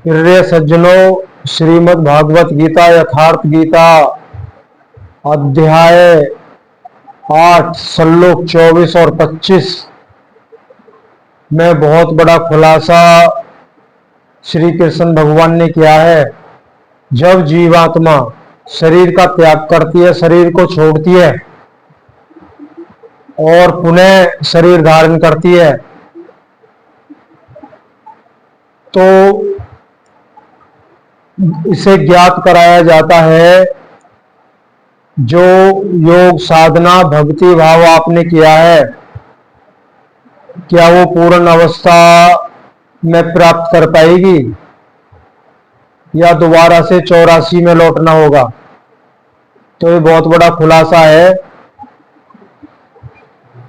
प्रिय सज्जनों, श्रीमद् भागवत गीता यथार्थ गीता अध्याय 8 श्लोक 24 और 25 में बहुत बड़ा खुलासा श्री कृष्ण भगवान ने किया है। जब जीवात्मा शरीर का त्याग करती है, शरीर को छोड़ती है और पुनः शरीर धारण करती है, तो इसे ज्ञात कराया जाता है जो योग साधना भक्ति भाव आपने किया है, क्या वो पूर्ण अवस्था में प्राप्त कर पाएगी या दोबारा से 84 में लौटना होगा। तो ये बहुत बड़ा खुलासा है।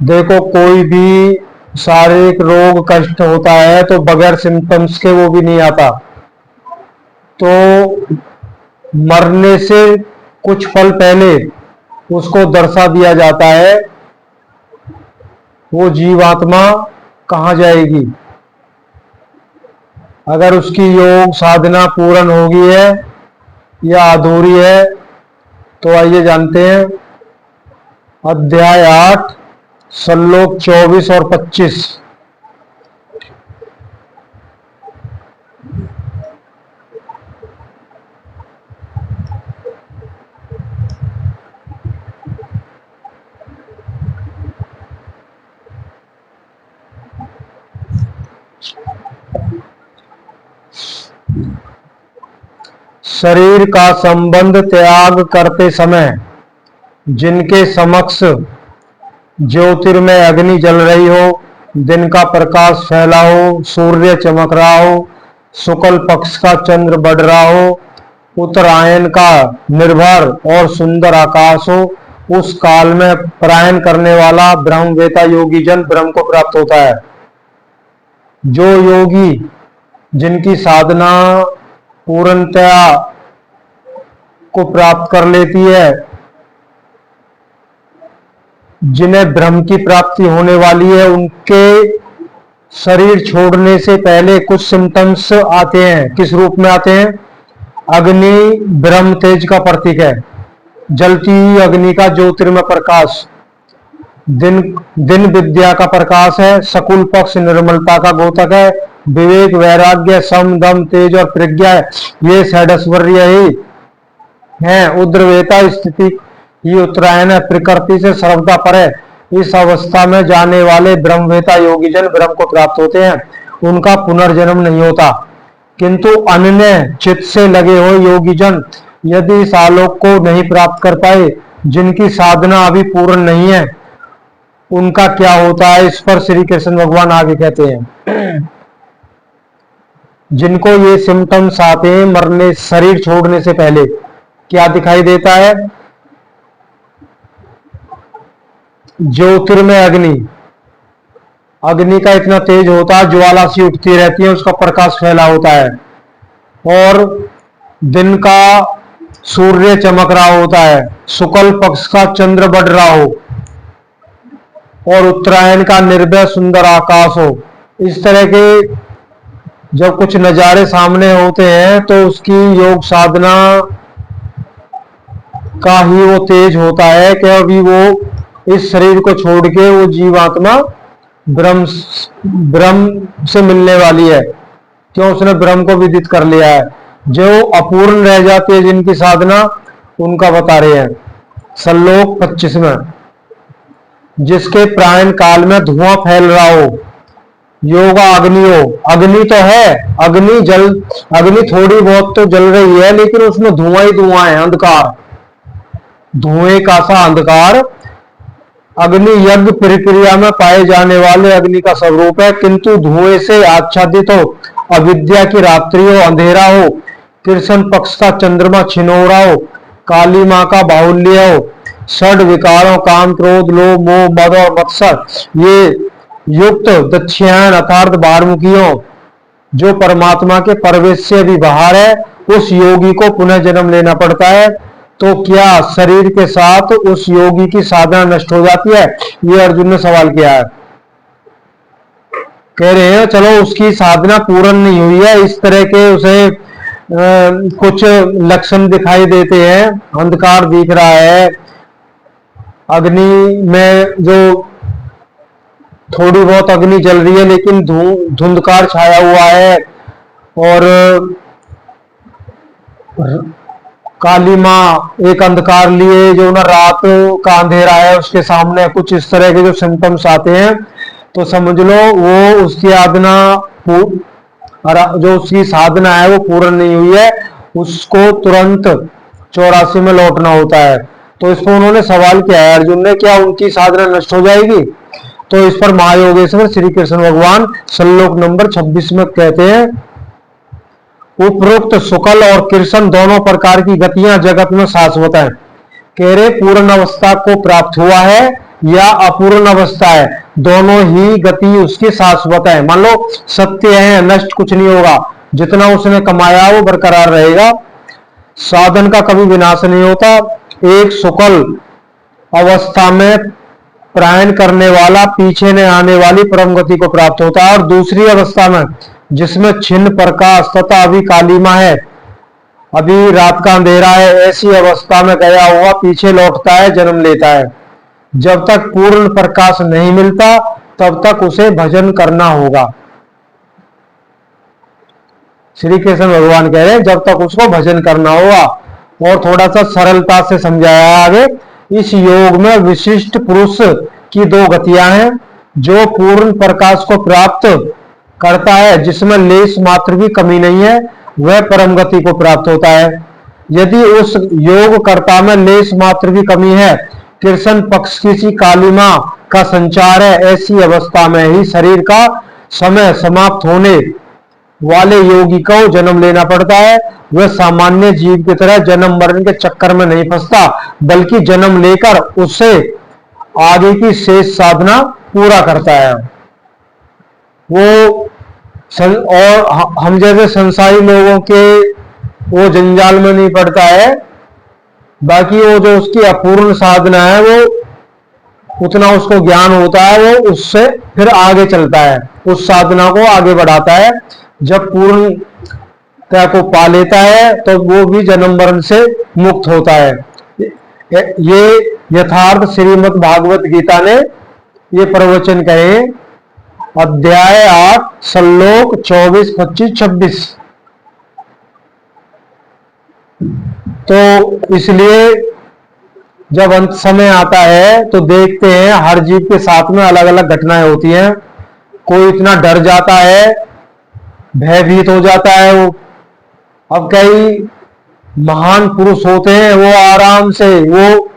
देखो, कोई भी शारीरिक रोग कष्ट होता है तो बगैर सिम्टम्स के वो भी नहीं आता। तो मरने से कुछ पल पहले उसको दर्शा दिया जाता है, वो जीवात्मा कहाँ जाएगी। अगर उसकी योग साधना पूर्ण होगी है या अधूरी है, तो आइए जानते हैं। अध्याय 8 श्लोक 24 और 25। शरीर का संबंध त्याग करते समय जिनके समक्ष ज्योतिर्मय अग्नि जल रही हो, दिन का प्रकाश फैला हो, सूर्य चमक रहा हो, शुक्ल पक्ष का चंद्र बढ़ रहा हो, उत्तरायण का निर्भर और सुंदर आकाश हो, उस काल में पलायन करने वाला ब्रह्मवेता योगी जन ब्रह्म को प्राप्त होता है। जो योगी जिनकी साधना पूर्णतया को प्राप्त कर लेती है, जिन्हें ब्रह्म की प्राप्ति होने वाली है, उनके शरीर छोड़ने से पहले कुछ सिम्टम्स आते हैं। किस रूप में आते हैं? अग्नि ब्रह्म तेज का प्रतीक है, जलती हुई अग्नि का ज्योतिर्मय प्रकाश, दिन विद्या का प्रकाश है, शकुल पक्ष निर्मलता का द्योतक है, विवेक वैराग्य सम दम तेज और प्रज्ञा है, ये षडैश्वर्य ही है। उद्रवेता स्थिति ये उत्तरायण है, प्रकृति से सर्वदा पर है। इस अवस्था में जाने वाले ब्रह्मवेता योगीजन ब्रह्म को प्राप्त होते हैं, उनका पुनर्जन्म नहीं होता। किंतु अन्य चित्त से लगे हुए योगीजन यदि इस आलोक को नहीं प्राप्त कर पाए, जिनकी साधना अभी पूर्ण नहीं है, उनका क्या होता है, इस पर श्री कृष्ण भगवान आगे कहते हैं। जिनको ये सिम्टम्स आते हैं मरने शरीर छोड़ने से पहले, क्या दिखाई देता है? ज्योतिर्मय अग्नि, अग्नि का इतना तेज होता है, ज्वाला सी उठती रहती है, उसका प्रकाश फैला होता है, और दिन का सूर्य चमक रहा होता है, शुक्ल पक्ष का चंद्र बढ़ रहा हो, और उत्तरायण का निर्भय सुंदर आकाश हो। इस तरह के जब कुछ नजारे सामने होते हैं तो उसकी योग साधना का ही वो तेज होता है कि अभी वो इस शरीर को छोड़ के वो जीवात्मा ब्रह्म से मिलने वाली है, क्यों? उसने ब्रह्म को विदित कर लिया है। जो अपूर्ण रह जाती है जिनकी साधना, उनका बता रहे हैं श्लोक 25 में। जिसके प्राण काल में धुआं फैल रहा हो, योगा अग्नि हो, अग्नि तो है, अग्नि थोड़ी बहुत तो जल रही है, लेकिन उसमें धुआं ही धुआं है, अंधकार, धुएं का सा अंधकार। अग्नि यज्ञ प्रक्रिया में पाए जाने वाले अग्नि का स्वरूप है, किंतु धुएं से आच्छादित हो, अविद्या की रात्रि हो, अंधेरा हो, कृष्ण पक्ष का चंद्रमा छिनोरा हो, काली माँ का बाहुल्य हो, षड विकारों काम क्रोध लोभ मोह मद और मत्सर ये युक्त दक्षिणायन अर्थात बारमुखियों, जो परमात्मा के प्रवेश से भी बाहर है, उस योगी को पुनः जन्म लेना पड़ता है। तो क्या शरीर के साथ उस योगी की साधना नष्ट हो जाती है? ये अर्जुन ने सवाल किया है। कह रहे हैं चलो उसकी साधना पूर्ण नहीं हुई है, इस तरह के उसे कुछ लक्षण दिखाई देते हैं, अंधकार दिख रहा है, अग्नि में जो थोड़ी बहुत अग्नि जल रही है लेकिन धुंधकार छाया हुआ है, और काली माँ एक अंधकार लिए जो ना रात का अंधेरा है उसके सामने, कुछ इस तरह के जो सिम्टम्स आते हैं, तो समझ लो वो उसकी साधना जो उसकी साधना है वो पूर्ण नहीं हुई है, उसको तुरंत 84 में लौटना होता है। तो इसको उन्होंने सवाल किया है अर्जुन ने, क्या उनकी साधना नष्ट हो जाएगी? तो इस पर महायोगेश्वर श्री कृष्ण भगवान श्लोक नंबर 26 में कहते हैं, उपरोक्त शुक्ल और कृष्ण दोनों प्रकार की गतियां जगत में शाश्वत है। कह रहे पूर्ण अवस्था को प्राप्त हुआ है या अपूर्ण अवस्था है, दोनों ही गति उसकी शाश्वत है। मान लो सत्य है, नष्ट कुछ नहीं होगा, जितना उसने कमाया वो बरकरार रहेगा, साधन का कभी विनाश नहीं होता। एक शुक्ल अवस्था में प्रयाण करने वाला पीछे ने आने वाली परम गति को प्राप्त होता है, और दूसरी अवस्था में जिसमें छिन्न प्रकाश तथा अभी कालीमा है, अभी रात का अंधेरा है, ऐसी अवस्था में गया हुआ पीछे लौटता है, जन्म लेता है। जब तक पूर्ण प्रकाश नहीं मिलता तब तक उसे भजन करना होगा। श्री कृष्ण भगवान कह रहे हैं जब तक उसको भजन करना होगा। और थोड़ा सा सरलता से समझाया आगे, इस योग में विशिष्ट पुरुष की दो गतियां हैं, जो पूर्ण प्रकाश को प्राप्त करता है जिसमें लेश मात्र भी कमी नहीं है, वह परम गति को प्राप्त होता है। यदि उस योग कर्ता में लेश मात्र भी कमी है, कृष्ण पक्ष की सी कालिमा का संचार है, ऐसी अवस्था में ही शरीर का समय समाप्त होने वाले योगी को जन्म लेना पड़ता है। वह सामान्य जीव की तरह जन्म मरण के चक्कर में नहीं फंसता, बल्कि जन्म लेकर उससे आगे की शेष साधना पूरा करता है। वो और हम जैसे संसारी लोगों के वो जंजाल में नहीं पड़ता है, बाकी वो जो उसकी अपूर्ण साधना है वो उतना उसको ज्ञान होता है, वो उससे फिर आगे चलता है, उस साधना को आगे बढ़ाता है। जब पूर्णता को पा लेता है तो वो भी जन्म मरण से मुक्त होता है। ये यथार्थ श्रीमद् भागवत गीता ने ये प्रवचन कहे, अध्याय 8 श्लोक 24, 25, 26। तो इसलिए जब अंत समय आता है तो देखते हैं हर जीव के साथ में अलग अलग घटनाएं होती हैं। कोई इतना डर जाता है, भयभीत हो जाता है वो। अब कई महान पुरुष होते हैं, वो आराम से वो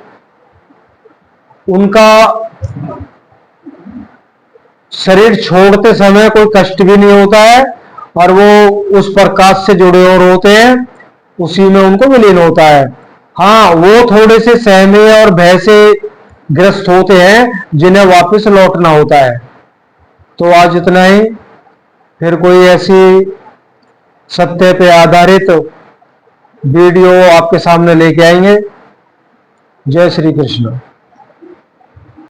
उनका शरीर छोड़ते समय कोई कष्ट भी नहीं होता है, और वो उस प्रकाश से जुड़े और होते हैं, उसी में उनको विलीन होता है। हाँ, वो थोड़े से सहमे और भय से ग्रस्त होते हैं जिन्हें वापस लौटना होता है। तो आज इतना ही, फिर कोई ऐसी सत्य पे आधारित वीडियो आपके सामने लेके आएंगे। जय श्री कृष्ण।